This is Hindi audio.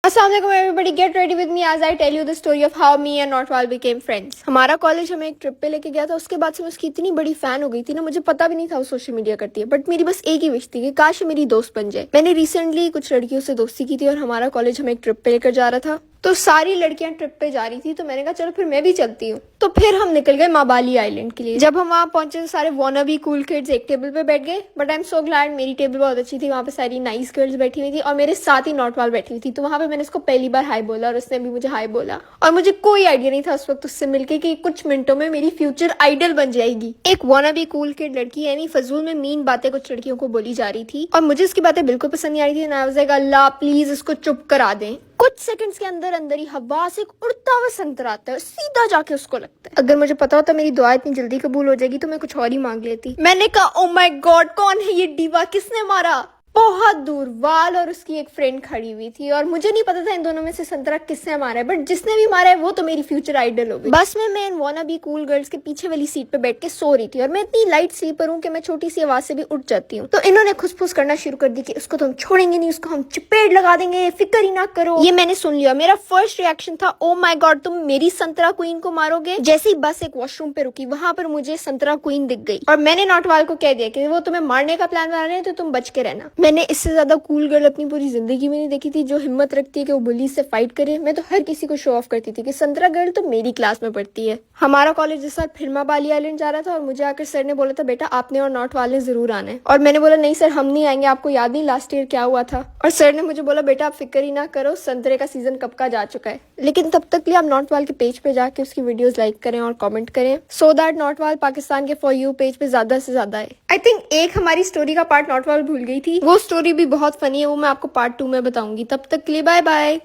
Assalamualaikum everybody, get ready with me as I tell you the story of how me and Notwal became friends. हमारा कॉलेज हमें एक ट्रिप पे लेके गया था। उसके बाद से मैं उसकी इतनी बड़ी फैन हो गई थी ना, मुझे पता भी नहीं था वो सोशल मीडिया करती है, बट मेरी बस एक ही विश थी कि काश मेरी दोस्त बन जाए। मैंने रिसेंटली कुछ लड़कियों से दोस्ती की थी और हमारा कॉलेज हमें एक ट्रिप पे लेकर जा रहा था, तो सारी लड़कियां ट्रिप पे जा रही थी, तो मैंने कहा चलो फिर मैं भी चलती हूँ। तो फिर हम निकल गए माबाली आइलैंड के लिए। जब हम वहाँ पहुंचे तो सारे वॉनाबी कूल किड्स एक टेबल पे बैठ गए, but I am so glad मेरी टेबल बहुत अच्छी थी, वहाँ पे सारी नाइस गर्ल्स बैठी हुई थी और मेरे साथ ही नॉटवाल बैठी हुई थी। तो वहाँ पे मैंने उसको पहली बार हाई बोला और उसने भी मुझे हाई बोला, और मुझे कोई आइडिया नहीं था उस वक्त उससे मिलके कि कुछ मिनटों में मेरी फ्यूचर आइडल बन जाएगी। एक वॉनाबी कूल किड लड़की यानी फजूल में मीन बातें कुछ लड़कियों को बोली जा रही थी और मुझे उसकी बातें बिल्कुल पसंद नहीं आ रही थी। ना अल्लाह प्लीज इसको चुप करा दें। कुछ सेकंड्स के अंदर अंदर ही हवा से एक उड़ता हुआ संतरा आता है, सीधा जाके उसको लगता है। अगर मुझे पता होता मेरी दुआ इतनी जल्दी कबूल हो जाएगी तो मैं कुछ और ही मांग लेती। मैंने कहा ओ माय गॉड, कौन है ये डिवा, किसने मारा? बहुत दूर वाल और उसकी एक फ्रेंड खड़ी हुई थी और मुझे नहीं पता था इन दोनों में से संतरा किसने मारा है, बट जिसने भी मारा है वो तो मेरी फ्यूचर आइडल हो गई। बस में मैं वानाबी कूल गर्ल्स के पीछे वाली सीट पे बैठ के सो रही थी और मैं इतनी लाइट स्लीपर हूँ कि मैं छोटी सी आवाज से भी उठ जाती हूँ। तो इन्होंने खुसफुस करना शुरू कर दी कि उसको तो हम छोड़ेंगे नहीं, उसको हम चपेट लगा देंगे, फिक्र ही ना करो। ये मैंने सुन लिया। मेरा फर्स्ट रिएक्शन था ओ माय गॉड, तुम मेरी संतरा क्वीन को मारोगे। जैसे ही बस एक वॉशरूम पे रुकी वहां पर मुझे संतरा क्वीन दिख गई और मैंने नॉटवाल को कह दिया कि वो तुम्हें मारने का प्लान बना रहे हैं तो तुम बच के रहना। मैंने इससे ज्यादा कूल गर्ल अपनी पूरी जिंदगी में नहीं देखी थी जो हिम्मत रखती है कि वो बुली से फाइट करे। मैं तो हर किसी को शो ऑफ करती थी कि संतरा गर्ल तो मेरी क्लास में पढ़ती है। हमारा कॉलेज इस साल फिर माबाली आइलैंड जा रहा था और मुझे आकर सर ने बोला था बेटा आपने और नॉटवाल ने जरूर आना है, और मैंने बोला नहीं सर हम नहीं आएंगे, आपको याद नहीं लास्ट ईयर क्या हुआ था। और सर ने मुझे बोला बेटा आप फिक्र ही ना करो, संतरे का सीजन कब का जा चुका है। लेकिन तब तक लिए आप नॉटवाल के पेज पे जाके उसकी वीडियोस लाइक करें और कमेंट करें सो दैट नॉटवाल पाकिस्तान के फॉर यू पेज पे ज्यादा से ज्यादा है। आई थिंक एक हमारी स्टोरी का पार्ट नॉटवाल भूल गई थी, वो स्टोरी भी बहुत फनी है, वो मैं आपको पार्ट 2 में बताऊंगी। तब तक के लिए बाय बाय।